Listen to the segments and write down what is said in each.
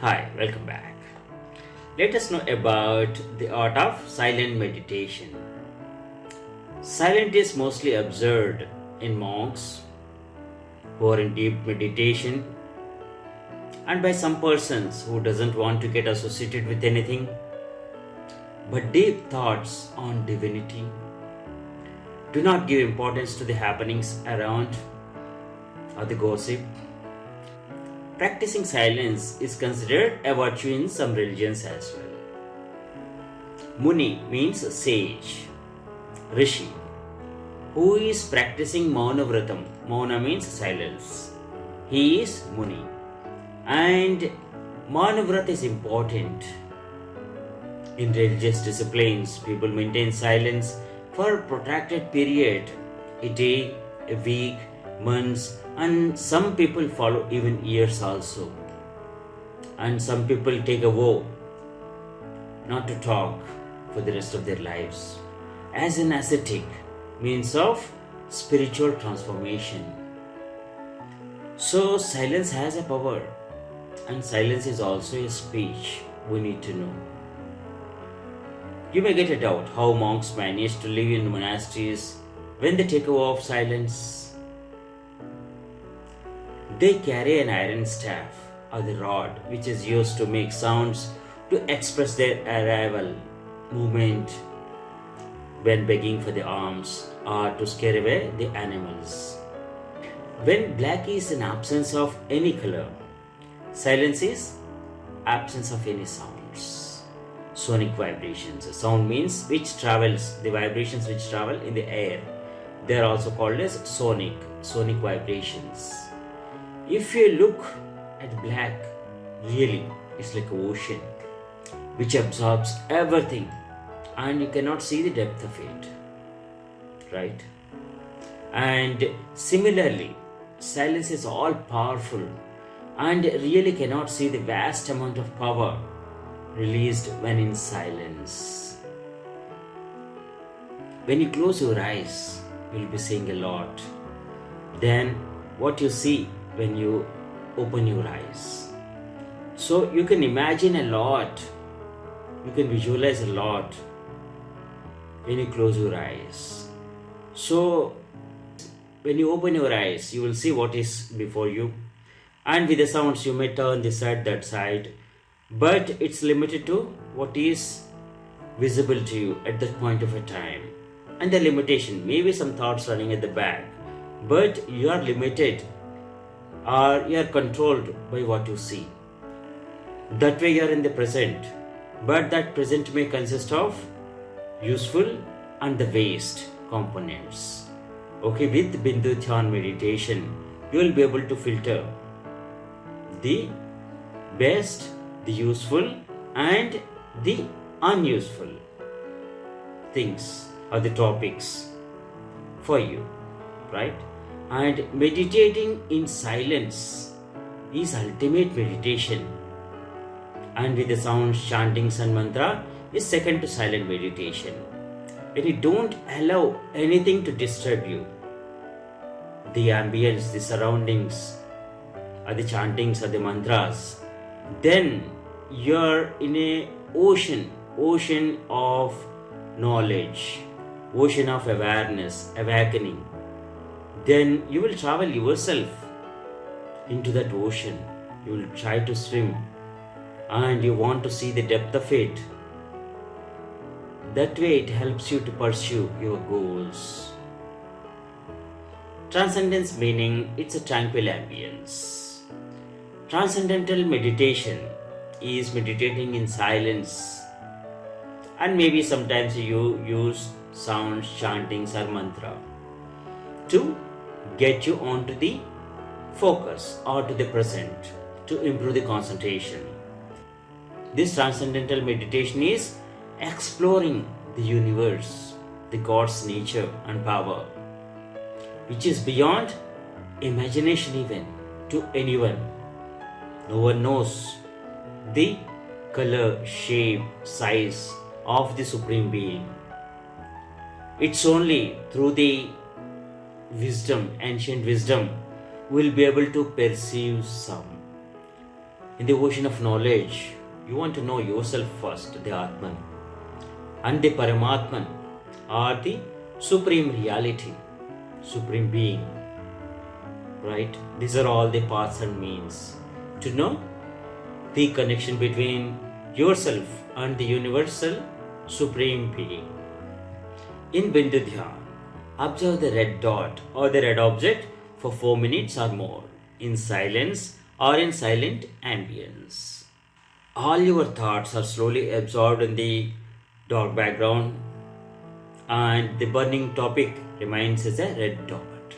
Hi, welcome back. Let us know about the art of silent meditation. Silence is mostly observed in monks who are in deep meditation and by some persons who doesn't want to get associated with anything but deep thoughts on divinity. Do not give importance to the happenings around or the gossip. Practicing silence is considered a virtue in some religions as well. Muni means sage, rishi, who is practicing Mauna vratam. Mauna means silence. He is Muni. And Mauna vrat is important. In religious disciplines, people maintain silence for a protracted period, a day, a week, months, and some people follow even years also. And some people take a vow not to talk for the rest of their lives as an ascetic means of spiritual transformation. So silence has a power, and silence is also a speech we need to know. You may get a doubt how monks manage to live in monasteries when they take a vow of silence. They carry an iron staff or the rod which is used to make sounds to express their arrival, movement when begging for the alms or to scare away the animals. When black is an absence of any color, silence is absence of any sounds. Sonic vibrations. Sound means which travels, the vibrations which travel in the air. They are also called as sonic vibrations. If you look at black, really it's like an ocean which absorbs everything and you cannot see the depth of it, right? And similarly, silence is all powerful and really cannot see the vast amount of power released when in silence. When you close your eyes, you'll be seeing a lot. Then what you see when you open your eyes. So you can imagine a lot, you can visualize a lot when you close your eyes. So when you open your eyes, you will see what is before you, and with the sounds you may turn this side, that side, but it's limited to what is visible to you at that point of a time. And the limitation, maybe some thoughts running at the back, but you are limited or you are controlled by what you see. That way you are in the present, but that present may consist of useful and the waste components. Okay, with Bindu Dhyan meditation, you will be able to filter the best, the useful and the unuseful things or the topics for you, right? And meditating in silence is ultimate meditation. And with the sounds, chantings and mantra is second to silent meditation. When you don't allow anything to disturb you, the ambience, the surroundings, or the chantings or the mantras, then you're in a ocean of knowledge, ocean of awareness, awakening. Then you will travel yourself into that ocean. You will try to swim and you want to see the depth of it. That way it helps you to pursue your goals. Transcendence meaning it's a tranquil ambience. Transcendental meditation is meditating in silence, and maybe sometimes you use sounds, chantings or mantra to get you onto the focus or to the present to improve the concentration. This transcendental meditation is exploring the universe, the God's nature and power, which is beyond imagination even to anyone. No one knows the color, shape, size of the Supreme Being. It's only through the wisdom, ancient wisdom, will be able to perceive some. In the ocean of knowledge, you want to know yourself first, the Atman, and the Paramatman, or the supreme reality, supreme being. Right? These are all the paths and means to know the connection between yourself and the universal supreme being. In Bindu Dhyan, observe the red dot or the red object for 4 minutes or more in silence or in silent ambience. All your thoughts are slowly absorbed in the dark background and the burning topic remains as a red dot.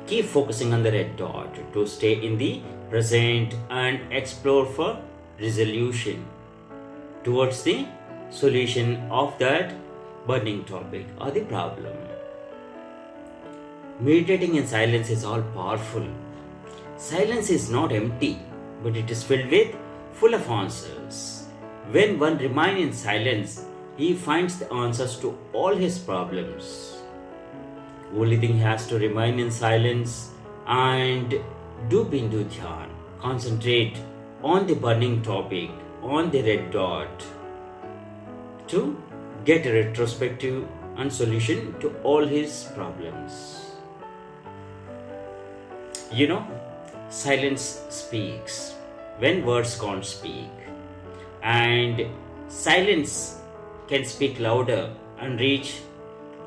Keep focusing on the red dot to stay in the present and explore for resolution towards the solution of that burning topic or the problem. Meditating in silence is all powerful. Silence is not empty, but it is filled with full of answers. When one remains in silence, he finds the answers to all his problems. Only thing he has to remain in silence and do Bindu Dhyan. Concentrate on the burning topic, on the red dot, to get a retrospective and solution to all his problems. Silence speaks when words can't speak, and silence can speak louder and reach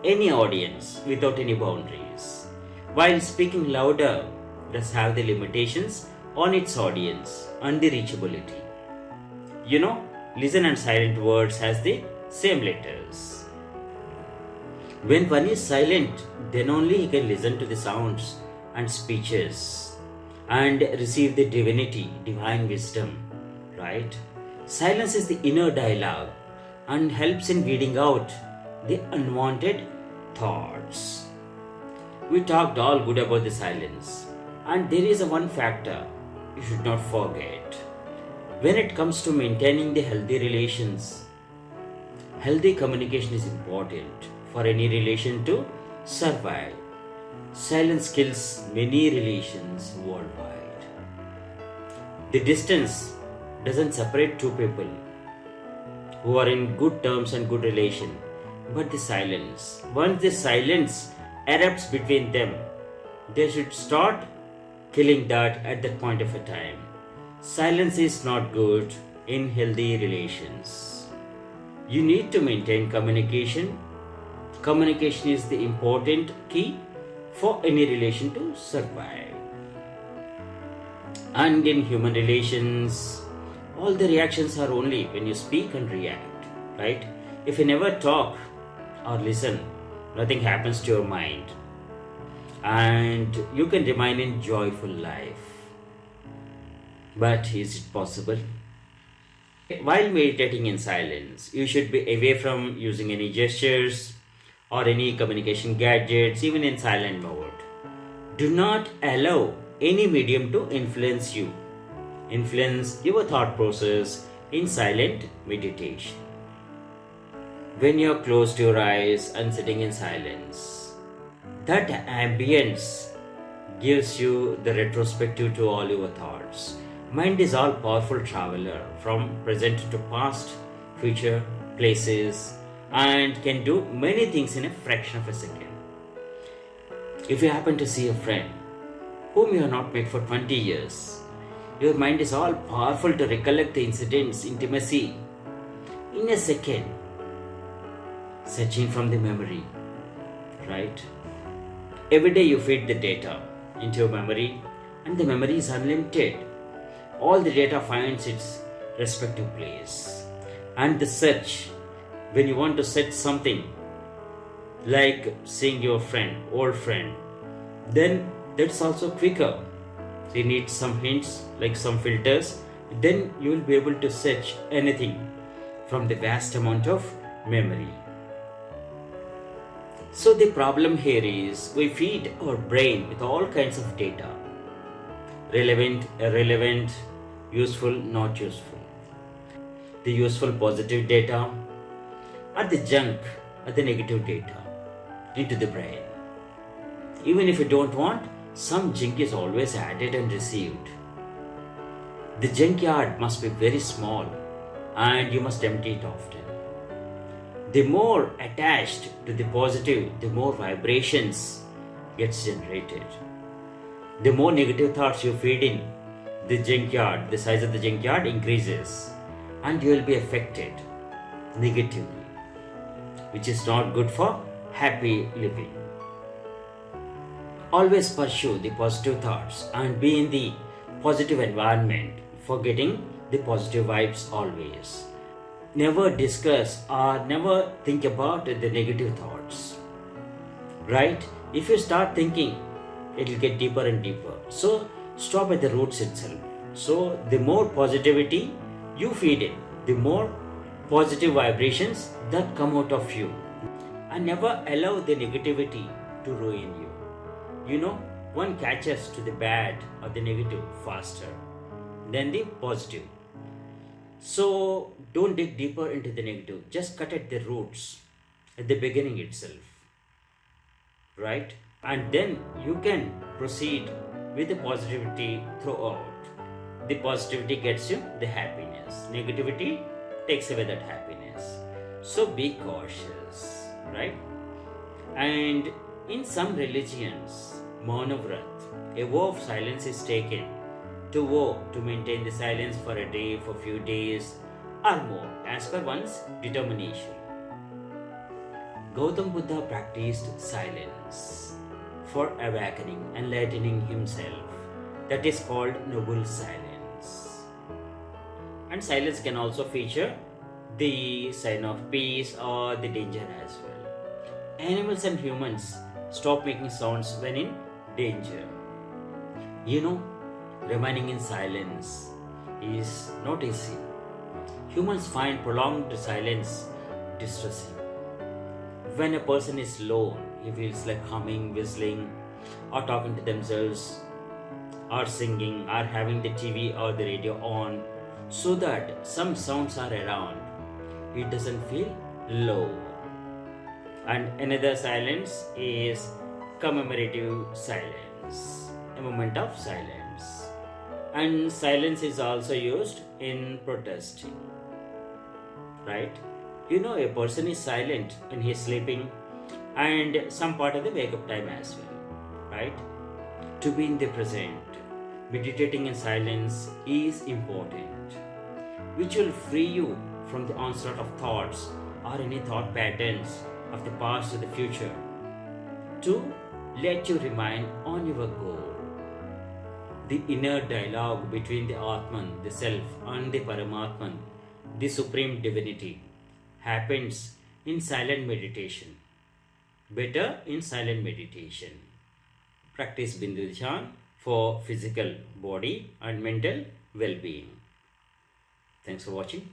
any audience without any boundaries, while speaking louder does have the limitations on its audience and the reachability. Listen and silent words has the same letters. When one is silent, then only he can listen to the sounds and speeches and receive the divinity, divine wisdom, right? Silence is the inner dialogue and helps in weeding out the unwanted thoughts. We talked all good about the silence, and there is a one factor you should not forget. When it comes to maintaining the healthy relations, healthy communication is important for any relation to survive. Silence kills many relations worldwide. The distance doesn't separate two people who are in good terms and good relation, but the silence. Once the silence erupts between them, they should start killing that at that point of a time. Silence is not good in healthy relations. You need to maintain communication. Communication is the important key for any relation to survive. And in human relations, all the reactions are only when you speak and react, right? If you never talk or listen, nothing happens to your mind, and you can remain in joyful life. But is it possible? While meditating in silence, you should be away from using any gestures or any communication gadgets, even in silent mode. Do not allow any medium to influence you, influence your thought process in silent meditation. When you are closed your eyes and sitting in silence, that ambience gives you the retrospective to all your thoughts. Mind is all powerful traveler from present to past, future, places, and can do many things in a fraction of a second. If you happen to see a friend whom you have not met for 20 years, your mind is all powerful to recollect the incidents, intimacy in a second, searching from the memory, right? Every day you feed the data into your memory, and the memory is unlimited. All the data finds its respective place. And the search, when you want to search something, like seeing your friend, old friend, then that's also quicker. You need some hints, like some filters, then you will be able to search anything from the vast amount of memory. So the problem here is we feed our brain with all kinds of data. Relevant, irrelevant, useful, not useful. The useful positive data or the junk or the negative data into the brain. Even if you don't want, some junk is always added and received. The junkyard must be very small and you must empty it often. The more attached to the positive, the more vibrations gets generated. The more negative thoughts you feed in, the junkyard, the size of the junkyard increases and you will be affected negatively, which is not good for happy living. Always pursue the positive thoughts and be in the positive environment, forgetting the positive vibes always. Never discuss or never think about the negative thoughts. Right? If you start thinking, it will get deeper and deeper. So stop at the roots itself. So the more positivity you feed in, the more positive vibrations that come out of you. And never allow the negativity to ruin you. You know, one catches to the bad or the negative faster than the positive. So don't dig deeper into the negative. Just cut at the roots at the beginning itself. Right? And then you can proceed with the positivity throughout. The positivity gets you the happiness. Negativity takes away that happiness. So be cautious. Right? And in some religions, Mauna vrat, a vow of silence is taken to vow to maintain the silence for a day, for few days or more, as per one's determination. Gautam Buddha practiced silence for awakening, enlightening himself. That is called noble silence. And silence can also feature the sign of peace or the danger as well. Animals and humans stop making sounds when in danger. You know, remaining in silence is not easy. Humans find prolonged silence distressing. When a person is alone, he feels like humming, whistling, or talking to themselves, or singing, or having the TV or the radio on, so that some sounds are around. He doesn't feel low. And another silence is commemorative silence, a moment of silence. And silence is also used in protesting. Right? You know, a person is silent when he is sleeping and some part of the wake up time as well. Right? To be in the present, meditating in silence is important, which will free you from the onslaught of thoughts or any thought patterns of the past or the future, to let you remain on your goal. The inner dialogue between the Atman, the Self, and the Paramatman, the Supreme Divinity, happens in silent meditation. Better in silent meditation. Practice Bindu Dhyan for physical body and mental well-being. Thanks for watching.